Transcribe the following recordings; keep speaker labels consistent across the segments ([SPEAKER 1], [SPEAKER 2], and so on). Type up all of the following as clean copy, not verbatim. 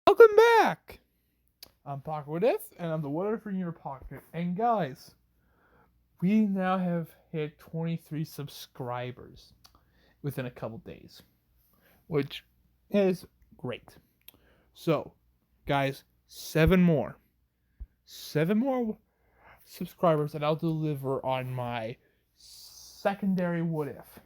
[SPEAKER 1] Welcome back! I'm Pocket What If, and I'm the What If in your pocket. And guys, we now have hit 23 subscribers within a couple days, which is great. So, guys, 7 more subscribers, and I'll deliver on my secondary What If,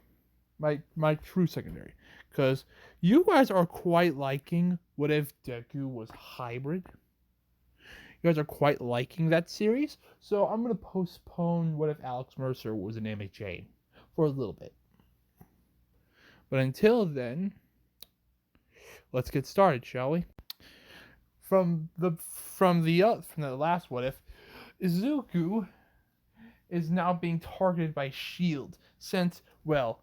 [SPEAKER 1] my true secondary, because you guys are quite liking What If Deku was hybrid. You guys are quite liking that series, so I'm going to postpone What If Alex Mercer was an MHA for a little bit. But until then, let's get started, shall we? From the last What If, Izuku is now being targeted by S.H.I.E.L.D. since, well,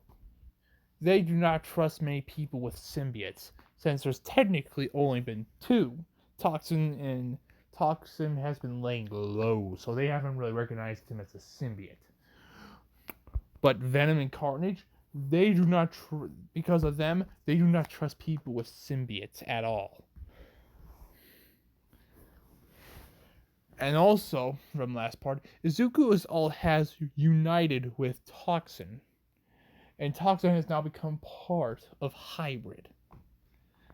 [SPEAKER 1] they do not trust many people with symbiotes, since there's technically only been two. Toxin has been laying low, so they haven't really recognized him as a symbiote. But Venom and Carnage, they do not, because of them, they do not trust people with symbiotes at all. And also, from the last part, Izuku has united with Toxin. And Toxin has now become part of Hybrid.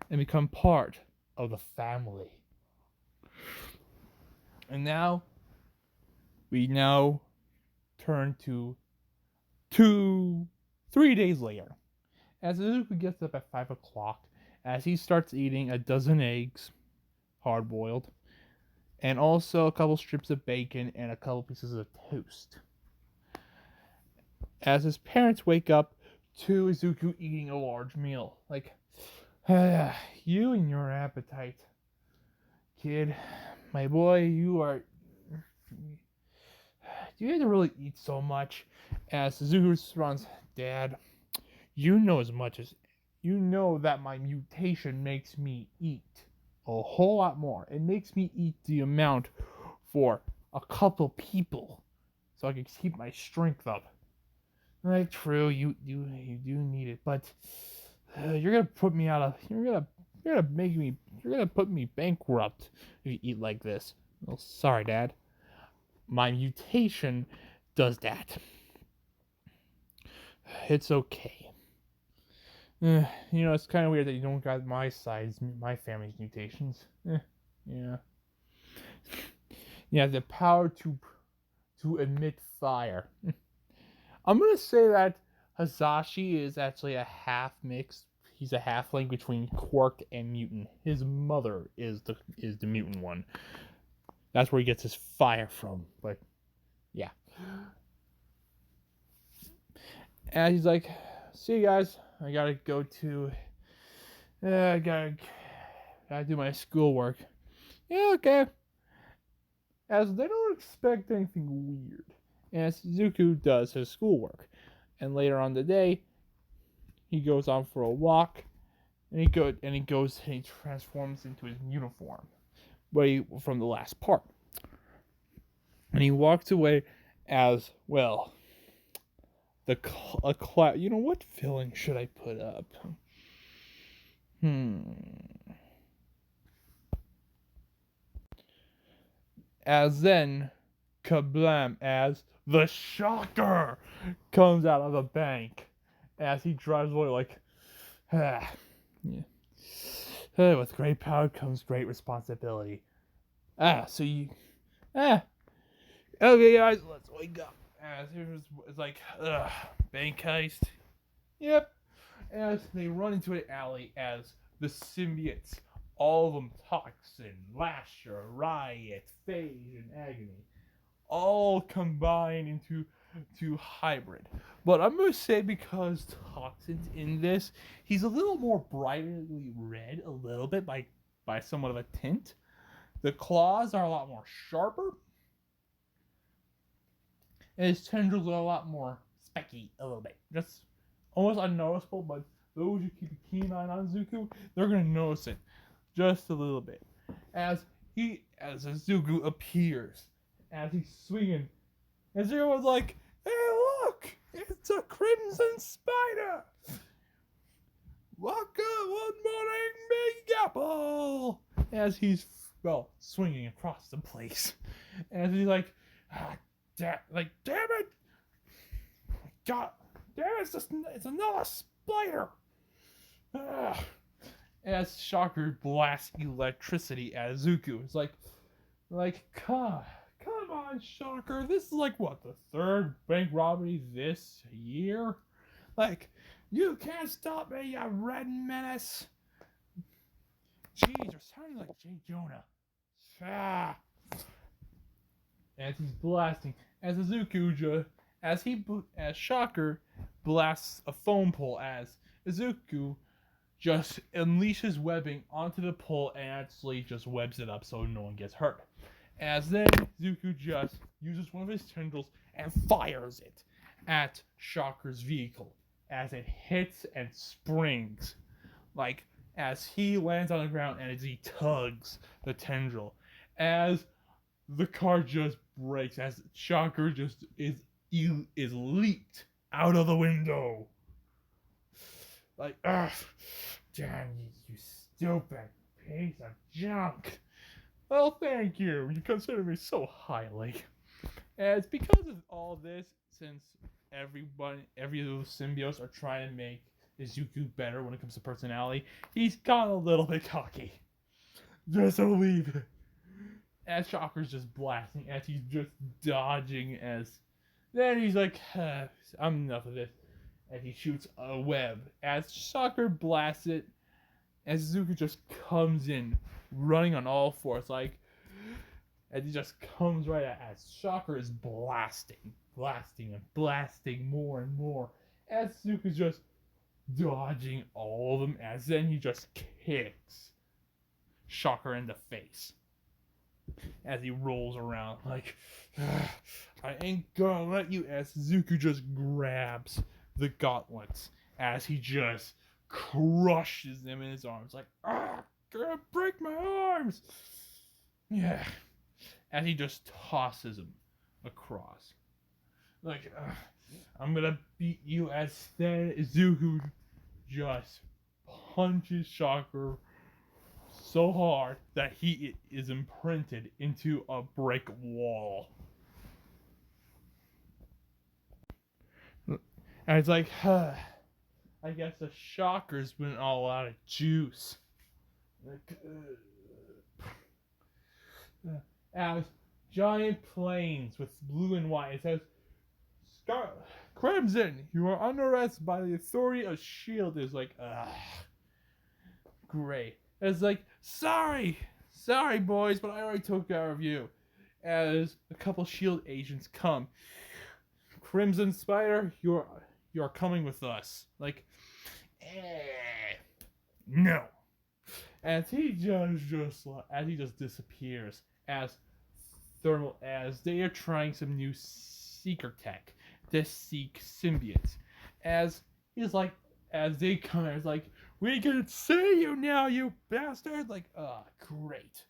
[SPEAKER 1] And become part of the family. And now, we turn to 3 days later. As Izuku gets up at 5 o'clock, as he starts eating a dozen eggs, hard-boiled, and also a couple strips of bacon and a couple pieces of toast. As his parents wake up to Izuku eating a large meal. Like, you and your appetite, kid. My boy, do you have to really eat so much? As Izuku responds, Dad, you know that my mutation makes me eat a whole lot more. It makes me eat the amount for a couple people, so I can keep my strength up. Right, true. You do need it, but you're gonna put me you're gonna put me bankrupt if you eat like this. Well, sorry, Dad. My mutation does that. It's okay. It's kind of weird that you don't got my family's mutations. Yeah. You have the power to emit fire. I'm gonna say that Hasashi is actually a half mix. He's a halfling between Quark and mutant. His mother is the mutant one. That's where he gets his fire from. But yeah. And he's like, see you guys. I gotta go to I gotta do my schoolwork. Yeah, okay. As they don't expect anything weird. As Izuku does his schoolwork. And later on the day, he goes on for a walk, and he transforms into his uniform, from the last part. And he walks away as, well, a cloud. You know, what filling should I put up? As then, kablam, as the Shocker comes out of the bank as he drives away like, yeah. With great power comes great responsibility. Okay guys, let's wake up. As it's like, bank heist. Yep. As they run into an alley as the symbiotes, all of them, Toxin, Lasher, Riot, Phage, and Agony, all combine into Hybrid. But I'm going to say, because Toxin's in this, he's a little more brightly red, a little bit, by somewhat of a tint. The claws are a lot more sharper. And his tendrils are a lot more specky, a little bit. Just almost unnoticeable, but those who keep a keen eye on Izuku, they're going to notice it just a little bit. As Izuku appears, as he's swinging, and everyone's like, hey, look! It's a crimson spider! Welcome, one morning, Big Apple! as he's, well, swinging across the place. And he's like, damn it! God, damn it, it's another spider! As Shocker blasts electricity at Zuko. It's come on, Shocker. This is like, what, the third bank robbery this year? Like, you can't stop me, you red menace. Jeez, you're sounding like Jay Jonah. Ah. As he's blasting, as Shocker blasts a foam pole, as Izuku just unleashes webbing onto the pole and actually just webs it up so no one gets hurt. As then Zuko just uses one of his tendrils and fires it at Shocker's vehicle as it hits and springs. Like, as he lands on the ground and as he tugs the tendril. As the car just breaks, as Shocker just is leaped out of the window. Like, ugh, damn you stupid piece of junk. Well, thank you. You consider me so highly. And it's because of all this, since every of those symbiotes are trying to make Izuku better when it comes to personality, he's got a little bit cocky. Just believe it. As Shocker's just blasting, as he's just dodging, as then he's like, I'm enough of this. And he shoots a web. As Shocker blasts it, as Izuku just comes in, running on all fours, like, and he just comes right at as Shocker is blasting more and more. As Izuku's just dodging all of them, as then he just kicks Shocker in the face. As he rolls around, like, I ain't gonna let you, as Izuku just grabs the gauntlets, as he just crushes them in his arms, like, gonna break my arms! Yeah. As he just tosses them across. Like, I'm gonna beat you, as then Izuku just punches Shocker so hard that he is imprinted into a brick wall. And it's like, I guess the Shocker's been all out of juice. Like, as giant planes with blue and white, it says, Crimson, you are under arrest by the authority of S.H.I.E.L.D. It's like, great. It's like, sorry boys, but I already took care of you. As a couple S.H.I.E.L.D. agents come, Crimson Spider, you're coming with us. Like, no. As he just disappears, as they are trying some new seeker tech to seek symbiotes. As they come, it's like, we can see you now, you bastard! Like, great.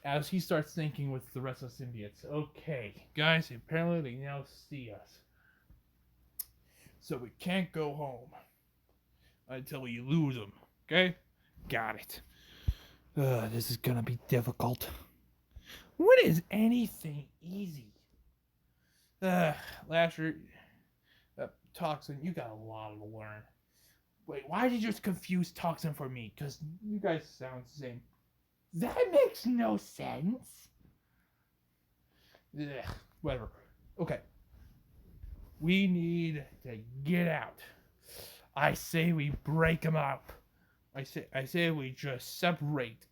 [SPEAKER 1] As he starts thinking with the rest of the symbiotes, okay, guys, apparently they now see us. So we can't go home until we lose them, okay? Got it. This is gonna be difficult. When is anything easy? Lasher, Toxin, you got a lot to learn. Wait, why did you just confuse Toxin for me? Because you guys sound the same. That makes no sense. Ugh, whatever. Okay. We need to get out. I say we break them up. I say we just separate.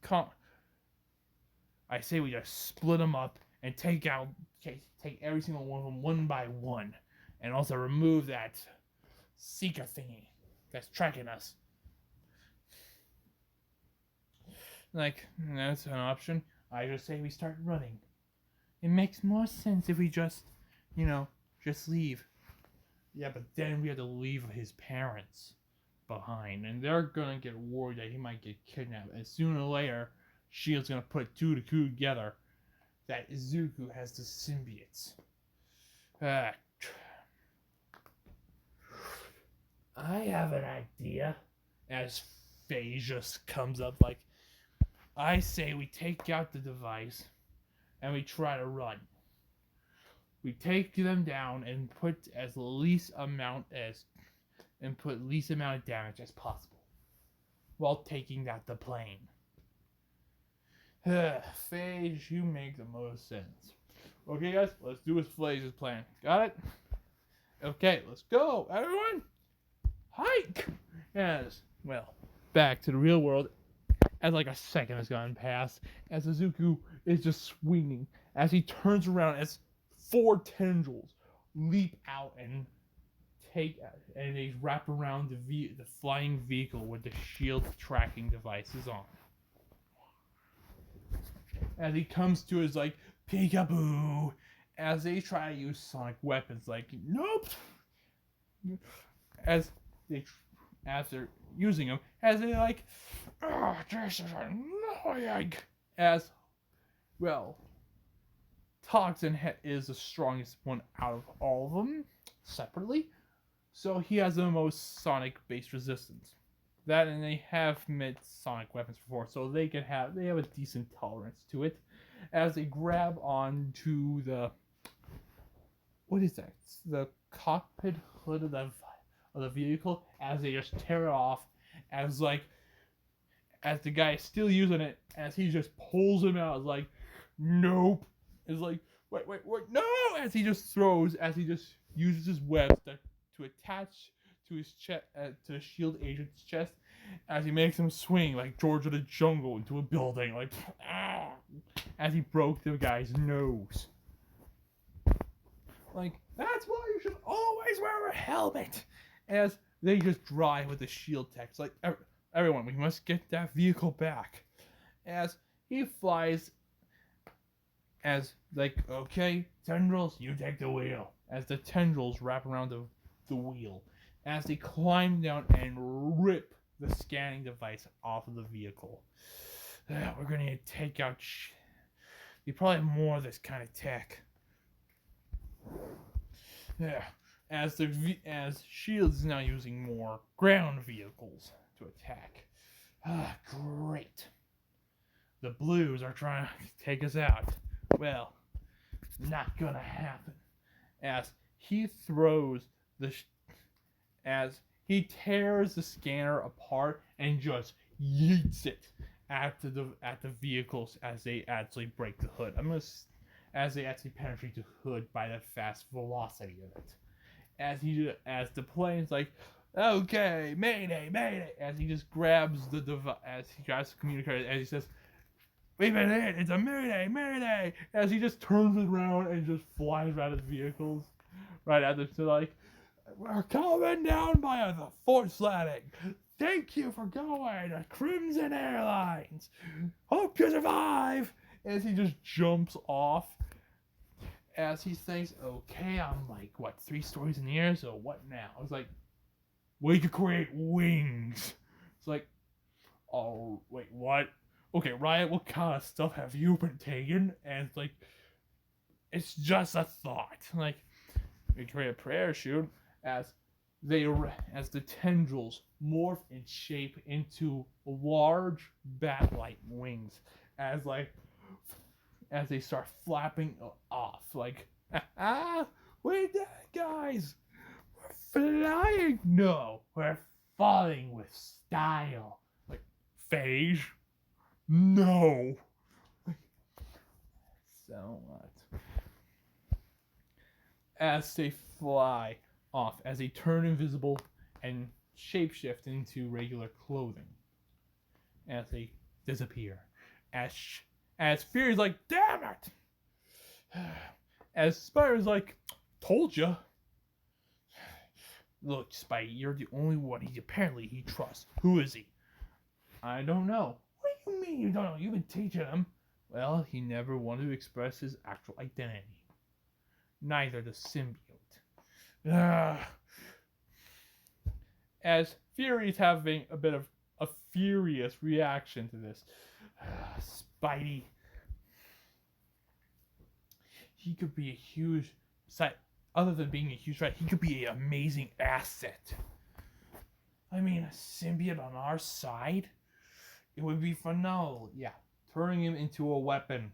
[SPEAKER 1] I say we just split them up and take every single one of them one by one, and also remove that seeker thingy that's tracking us. Like, that's an option. I just say we start running. It makes more sense if we just leave. Yeah, but then we have to leave his parents behind, and they're gonna get worried that he might get kidnapped. And sooner or later, S.H.I.E.L.D's gonna put two together that Izuku has the symbiotes. I have an idea. As Faye just comes up like, I say we take out the device and we try to run. We take them down and put least amount of damage as possible while taking out the plane. Phage, you make the most sense. Okay, guys, let's do what Phage's plan. Got it? Okay, let's go, everyone. Hike. As well, back to the real world. As like a second has gone past, as Izuku is just swinging, as he turns around, as 4 tendrils leap out and they wrap around the flying vehicle with the shield tracking devices on. As he comes to his like peekaboo, as they try to use sonic weapons, like nope. As they're using them, as they like, oh, this is annoying. As well, Toxin is the strongest one out of all of them separately, so he has the most sonic-based resistance. That, and they have made sonic weapons before, so they have a decent tolerance to it. As they grab onto the the cockpit hood of the vehicle, as they just tear it off, as the guy is still using it, as he just pulls him out, like nope, is like wait no, as he just uses his webs to attach to his chest, to the shield agent's chest, as he makes him swing like George of the Jungle into a building, like as he broke the guy's nose. Like, that's why you should always wear a helmet. As they just drive with the shield text, like everyone, we must get that vehicle back. As he flies, as like, okay, tendrils, you take the wheel. As the tendrils wrap around the wheel, as they climb down and rip the scanning device off of the vehicle. We're gonna take out. You probably have more of this kind of tech. Yeah, as Shield is now using more ground vehicles to attack. Great. The Blues are trying to take us out. Well, not gonna happen. As he tears the scanner apart and just yeets it at the vehicles as they actually break the hood. As they actually penetrate the hood by the fast velocity of it. As the plane's like, okay, mayday, mayday, as he just grabs as he grabs the communicator, as he says, we've been hit, it's a mayday, mayday, as he just turns around and just flies out of the vehicles, right at them, so like, we're coming down by the fourth landing. Thank you for going to Crimson Airlines. Hope you survive. As he just jumps off. As he thinks, okay, I'm like, 3 stories in the air, so what now? I was like, we could create wings. It's like, oh, wait, what? Okay, Riot, what kind of stuff have you been taking? And it's like, it's just a thought. Like, we create a parachute as the tendrils morph in shape into large bat-like wings. As they start flapping off, like, we did it, guys! We're flying! No, we're falling with style. Like, Phage? No! So what? As they fly off, as they turn invisible and shapeshift into regular clothing. As they disappear. As Fury's like, damn it! As Spider's like, told ya. Look, Spidey, you're the only one he trusts. Who is he? I don't know. What do you mean you don't know? You've been teaching him. Well, he never wanted to express his actual identity. Neither the symbiote. As Fury's having a bit of a furious reaction to this. Spidey. He could be a huge side. Other than being a huge threat, he could be an amazing asset. I mean, a symbiote on our side? It would be phenomenal. Yeah, turning him into a weapon.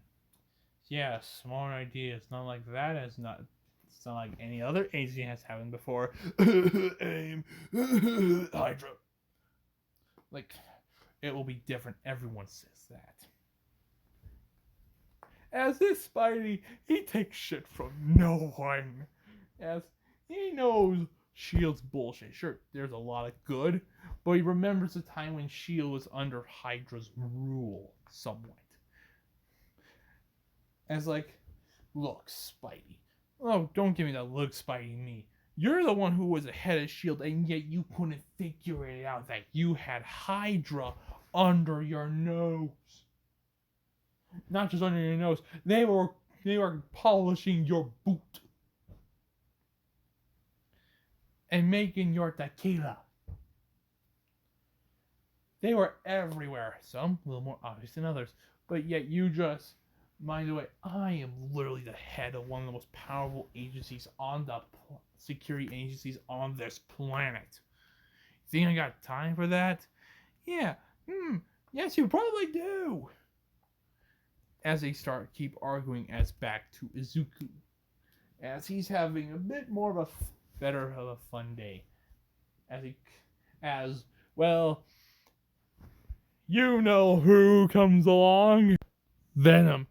[SPEAKER 1] Yeah, smart idea. It's not like that. It's not like any other agency has happened before. Aim, Hydra. Like, it will be different. Everyone says that. As this Spidey, he takes shit from no one. As he knows Shield's bullshit. Sure, there's a lot of good, but he remembers the time when Shield was under Hydra's rule somewhat. As like, look, Spidey. Oh, don't give me that look, Spidey me. You're the one who was ahead of S.H.I.E.L.D. and yet you couldn't figure it out that you had Hydra under your nose. Not just under your nose. They were polishing your boot. And making your tequila. They were everywhere. Some a little more obvious than others. But yet you just, mind the way, I am literally the head of one of the most powerful agencies on the security agencies on this planet. You think I got time for that? Yeah. Yes, you probably do. As they keep arguing as back to Izuku. As he's having a bit more of a better of a fun day. As well, you know who comes along? Venom.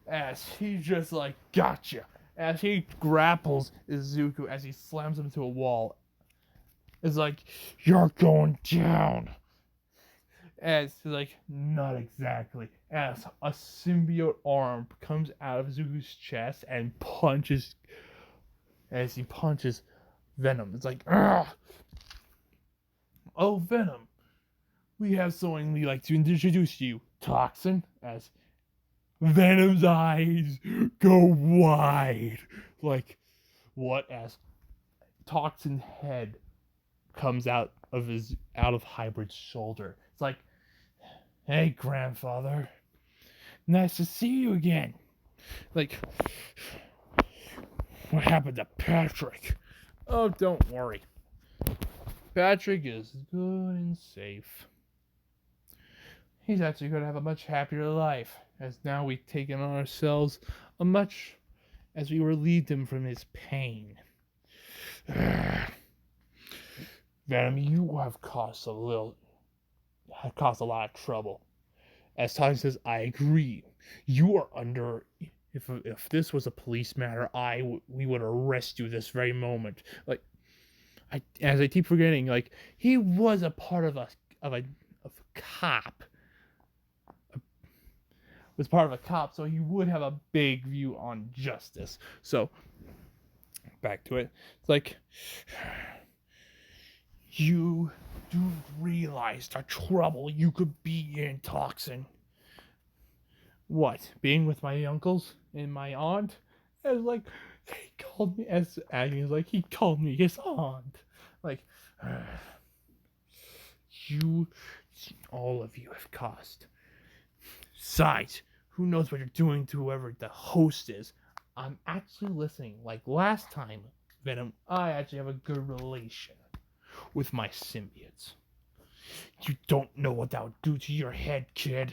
[SPEAKER 1] As he just like, gotcha. As he grapples Izuku as he slams him to a wall. It's like, you're going down. As he's like, not exactly. As a symbiote arm comes out of Izuku's chest and punches. As he punches Venom. It's like, ugh. Oh, Venom. We have someone we like to introduce you. Toxin. As Venom's eyes go wide. Like, what? As Toxin's head comes out of Hybrid's shoulder. It's like, hey, grandfather. Nice to see you again. Like, what happened to Patrick? Oh, don't worry. Patrick is good and safe. He's actually going to have a much happier life, as now we've taken on ourselves as we relieved him from his pain. Venom, you have caused a lot of trouble. As Toxin says, I agree. You are under. If this was a police matter, we would arrest you this very moment. Like, as I keep forgetting, like, he was a part of a cop. Was part of a cop, so he would have a big view on justice. So, back to it. It's like, you do realize the trouble you could be in, Toxin. What? Being with my uncles and my aunt? As like, he called me, as Agnes, like, he called me his aunt. Like, all of you have caused. Besides, who knows what you're doing to whoever the host is. I'm actually listening. Like last time, Venom, I actually have a good relation with my symbiotes. You don't know what that would do to your head, kid.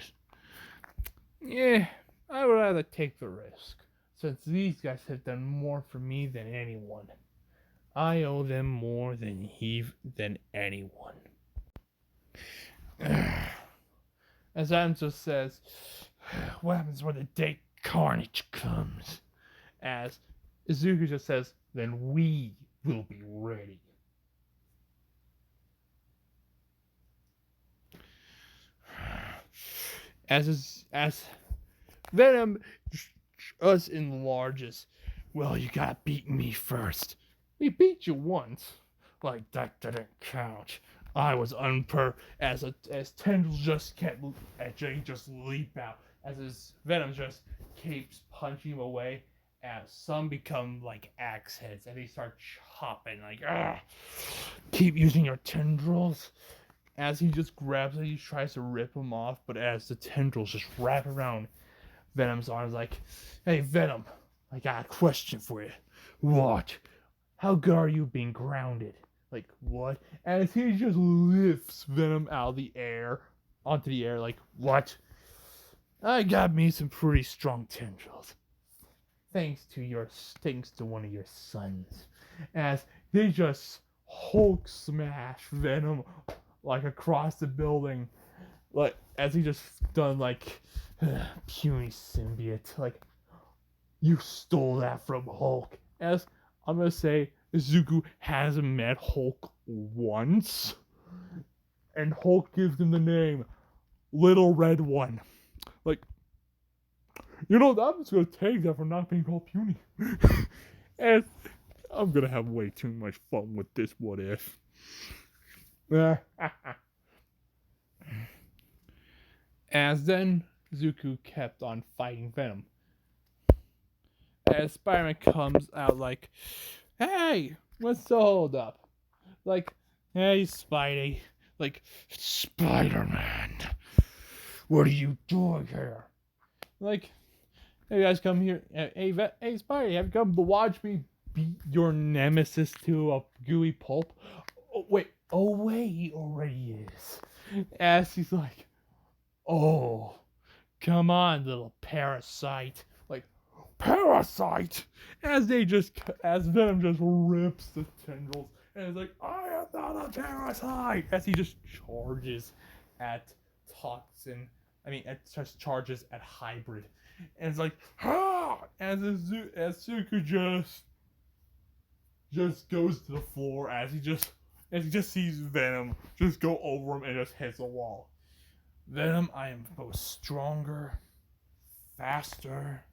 [SPEAKER 1] Yeah, I would rather take the risk, since these guys have done more for me than anyone. I owe them more than anyone. As Adam just says, what happens when the day carnage comes? As Izuku just says, then we will be ready. As Venom us enlarges, well, you gotta beat me first. We beat you once. Like, that didn't count. I was as tendrils just just leap out as his Venom just keeps punching him away, as some become like axe heads and they start chopping like, keep using your tendrils. As he just grabs it, he tries to rip him off, but as the tendrils just wrap around Venom's arms, like, hey Venom, I got a question for you. What? How good are you being grounded? Like, what? As he just lifts Venom out of the air, onto the air, like, what? I got me some pretty strong tendrils. Thanks to one of your sons. As they just Hulk smash Venom like across the building. Like as he just done like puny symbiote. Like you stole that from Hulk. As I'm gonna say Zuko hasn't met Hulk once. And Hulk gives him the name Little Red One. Like I'm just gonna take that for not being called puny. And I'm gonna have way too much fun with this what if. As then Zuko kept on fighting Venom. As Spider-Man comes out like, hey, what's the hold up? Like, hey Spidey. Like, Spider-Man, what are you doing here? Like, hey, you guys come here. Hey, Spidey, have you come to watch me beat your nemesis to a gooey pulp? Oh, wait, he already is. As he's like, oh, come on, little parasite. Like, parasite! As Venom just rips the tendrils. And it's like, I am not a parasite! As he just charges at Toxin. Just charges at Hybrid. And it's like, ah! As Suku just goes to the floor as he just sees Venom just go over him and just hits the wall. Venom, I am both stronger, faster,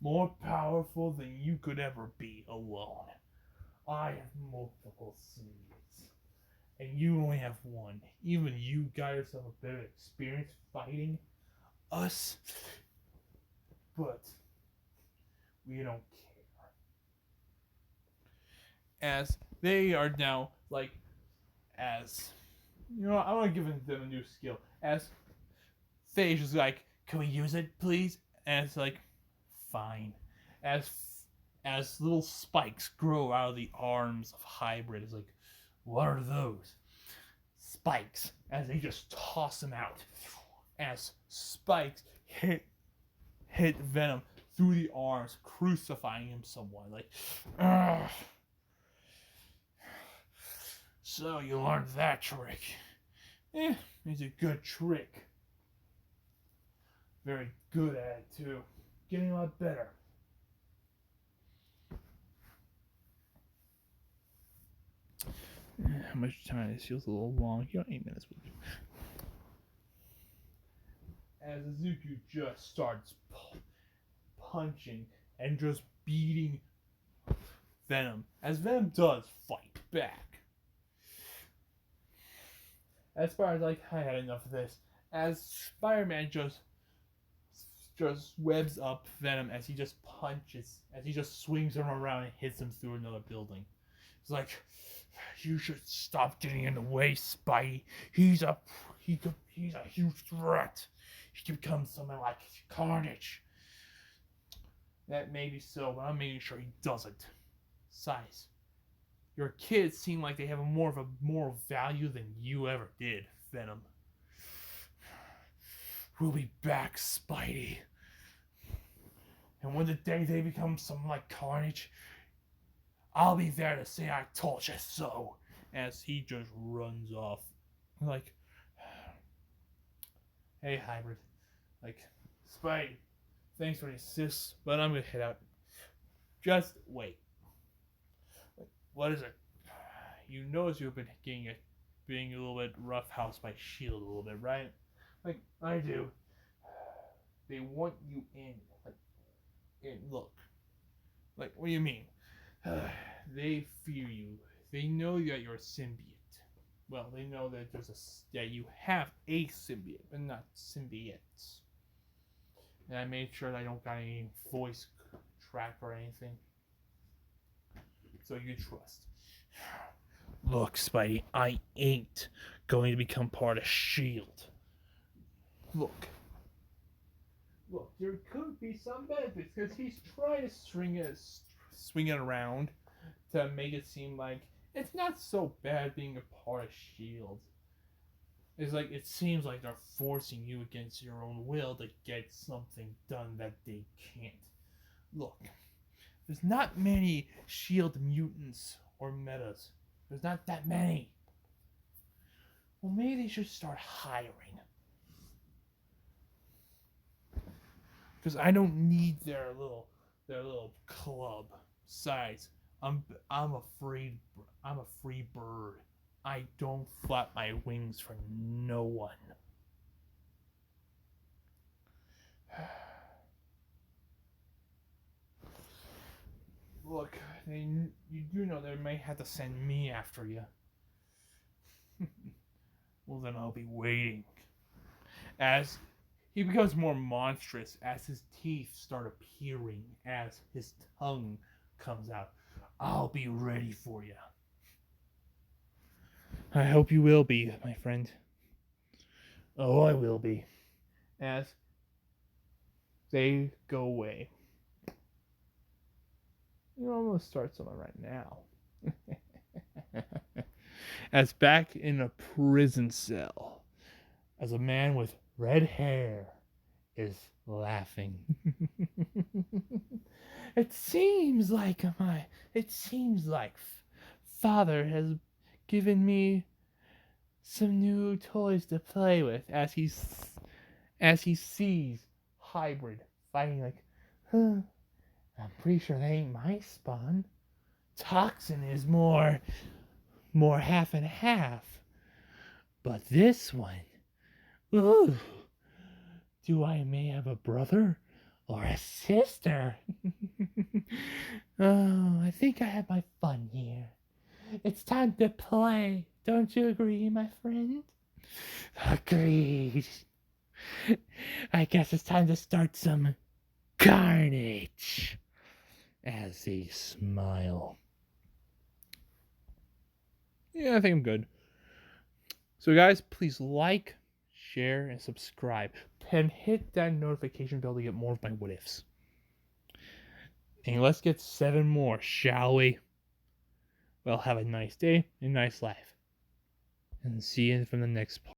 [SPEAKER 1] more powerful than you could ever be alone. I have multiple symbiotes, and you only have one. Even you got yourself a better experience fighting us, but we don't care. As they are now, like, as, I want to give them a new skill. As Phage is like, can we use it, please? And it's like, fine. As little spikes grow out of the arms of Hybrid, it's like, what are those? Spikes. As they just toss them out. As spikes hit Venom through the arms, crucifying him somewhat. Like, ugh. So you learned that trick. It's a good trick. Very good at it too. Getting a lot better. How much time? This feels a little long. 8 minutes will do. As Zuko just starts punching and just beating Venom. As Venom does fight back. As Spider-Man's like, I had enough of this. As Spider-Man just webs up Venom as he just swings him around and hits him through another building. It's like, you should stop getting in the way, Spidey. He's a huge threat. He could become something like Carnage. That may be so, but I'm making sure he doesn't. Size. Your kids seem like they have more of a moral value than you ever did, Venom. We'll be back, Spidey. And when the day they become something like Carnage, I'll be there to say I told you so. As he just runs off. Like, hey, Hybrid. Like, Spidey, thanks for the assist, but I'm gonna head out. Just wait. Like, what is it? You notice you've been being a little bit roughhoused by S.H.I.E.L.D. a little bit, right? Like, I do. They want you in. Look. Like, what do you mean? They fear you. They know that you're a symbiote. Well, they know that you have a symbiote, but not symbiotes. And I made sure that I don't got any voice track or anything. So you trust. Look, Spidey, I ain't going to become part of S.H.I.E.L.D. Look, there could be some benefits because he's trying to swing it around to make it seem like it's not so bad being a part of Shield. It's like it seems like they're forcing you against your own will to get something done that they can't. Look, there's not many Shield mutants or metas. There's not that many. Well, maybe they should start hiring. Because I don't need their little club. Besides, I'm afraid I'm a free bird. I don't flap my wings for no one. Look, you do know they may have to send me after you. Well, then I'll be waiting. As he becomes more monstrous, as his teeth start appearing, as his tongue comes out, I'll be ready for you. I hope you will be, my friend. Oh, I will be. As they go away. You almost start someone right now. As back in a prison cell, as a man with red hair is laughing. It seems like Father has given me some new toys to play with as he sees Hybrid fighting like, huh, I'm pretty sure they ain't my spawn. Toxin is more half and half. But this one, ooh, do I may have a brother or a sister? Oh, I think I have my fun here. It's time to play. Don't you agree, my friend? Agreed. I guess it's time to start some carnage. As they smile. Yeah, I think I'm good. So, guys, please like, share, and subscribe. And hit that notification bell to get more of my what ifs. And let's get 7 more, shall we? Well, have a nice day and nice life. And see you from the next part.